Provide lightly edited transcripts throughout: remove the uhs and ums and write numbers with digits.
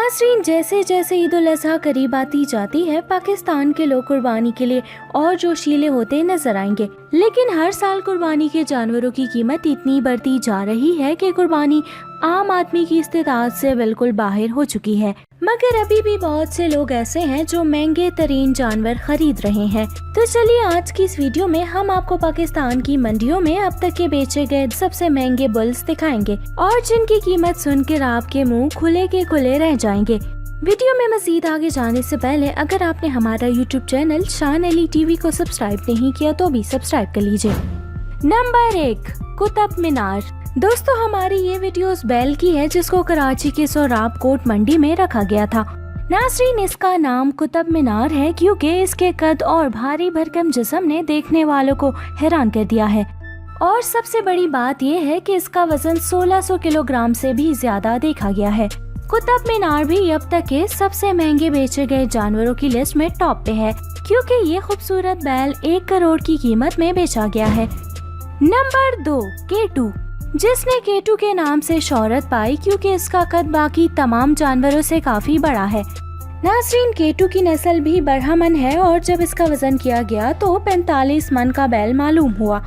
नाज़रीन, जैसे जैसे ईद उल अज़हा करीब आती जाती है, पाकिस्तान के लोग कुर्बानी के लिए और जोशीले होते नजर आएंगे। लेकिन हर साल कुर्बानी के जानवरों की कीमत इतनी बढ़ती जा रही है कि कुर्बानी आम आदमी की इस्तेताअत से बिल्कुल बाहर हो चुकी है। मगर अभी भी बहुत से लोग ऐसे हैं जो महंगे तरीन जानवर खरीद रहे हैं। तो चलिए आज की इस वीडियो में हम आपको पाकिस्तान की मंडियों में अब तक के बेचे गए सबसे महंगे बुल्स दिखाएंगे और जिनकी कीमत सुनकर आपके मुंह खुले के खुले रह जाएंगे। वीडियो में मजीद आगे जाने से पहले अगर आपने हमारा यूट्यूब चैनल शान अली टीवी को सब्सक्राइब नहीं किया तो भी सब्सक्राइब कर लीजिए। नंबर 1, कुतुब मीनार। दोस्तों, हमारी ये वीडियो उस बैल की है जिसको कराची के सोराब कोट मंडी में रखा गया था। नाज़रीन, इसका नाम कुतुब मीनार है क्योंकि इसके कद और भारी भरकम जिस्म ने देखने वालों को हैरान कर दिया है। और सबसे बड़ी बात यह है कि इसका वजन 1600 किलोग्राम से भी ज्यादा देखा गया है। कुतुब मीनार भी अब तक के सबसे महंगे बेचे गए जानवरों की लिस्ट में टॉप पे है क्योंकि ये खूबसूरत बैल 1 करोड़ की कीमत में बेचा गया है। नंबर 2, केटू, जिसने केटू के नाम से शोहरत पाई क्योंकि इसका कद बाकी तमाम जानवरों से काफी बड़ा है। नाज़रीन, केटू की नस्ल भी बरहमन है और जब इसका वजन किया गया तो 45 मन का बैल मालूम हुआ।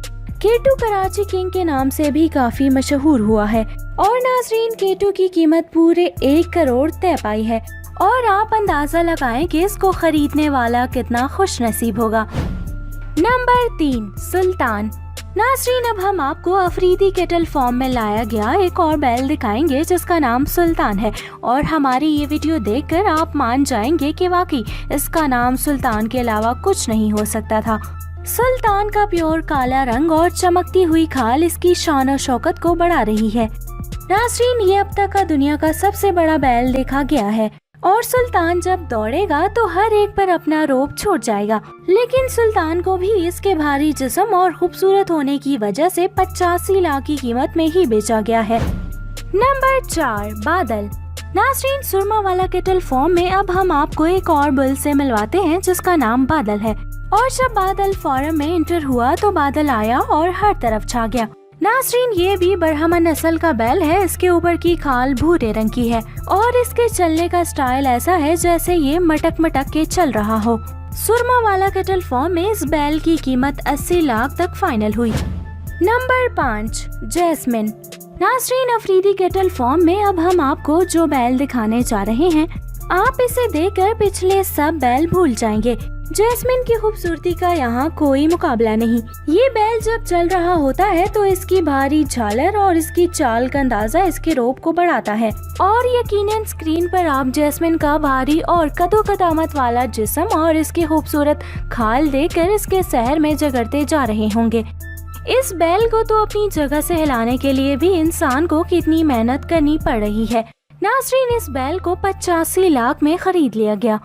केटू कराची किंग के नाम से भी काफी मशहूर हुआ है और नाज़रीन, केटू की कीमत पूरे 1 करोड़ तय पाई है और आप अंदाजा लगाएं कि इसको खरीदने वाला कितना खुश नसीब होगा। नंबर 3, सुल्तान। नाज़रीन, अब हम आपको अफरीदी केटल फॉर्म में लाया गया एक और बैल दिखाएंगे जिसका नाम सुल्तान है और हमारी ये वीडियो देखकर आप मान जाएंगे कि वाकई इसका नाम सुल्तान के अलावा कुछ नहीं हो सकता था। सुल्तान का प्योर काला रंग और चमकती हुई खाल इसकी शान और शौकत को बढ़ा रही है। नाज़रीन, ये अब तक का दुनिया का सबसे बड़ा बैल देखा गया है और सुल्तान जब दौड़ेगा तो हर एक पर अपना रोब छोड़ जाएगा। लेकिन सुल्तान को भी इसके भारी जिस्म और खूबसूरत होने की वजह से 85 लाख की कीमत में ही बेचा गया है। नंबर 4, बादल। नाज़रीन, सुरमा वाला केटल फॉर्म में अब हम आपको एक और बुल से मिलवाते हैं जिसका नाम बादल है और जब बादल फॉर्म में एंटर हुआ तो बादल आया और हर तरफ छा गया। नाज़रीन, ये भी बरहमन नस्ल का बैल है। इसके ऊपर की खाल भूरे रंग की है और इसके चलने का स्टाइल ऐसा है जैसे ये मटक मटक के चल रहा हो। सुरमा वाला केटल फॉर्म में इस बैल की कीमत 80 लाख तक फाइनल हुई। Number 5, Jasmine. Nazreen, Afridi kettle form में अब हम आपको जो बैल दिखाने जा रहे हैं आप इसे देखकर पिछले सब बैल भूल जाएंगे। जैस्मिन की खूबसूरती का यहाँ कोई मुकाबला नहीं। ये बैल जब चल रहा होता है तो इसकी भारी झालर और इसकी चाल का अंदाजा इसके रोब को बढ़ाता है और यकीनन स्क्रीन पर आप जैस्मिन का भारी और कदो कदामत वाला जिस्म और इसकी खूबसूरत खाल देखकर इसके शहर में जगरते जा रहे होंगे। इस बैल को तो अपनी जगह से हिलाने के लिए भी इंसान को कितनी मेहनत करनी पड़ रही है। नाज़रीन, इस बैल को 85 लाख में खरीद लिया गया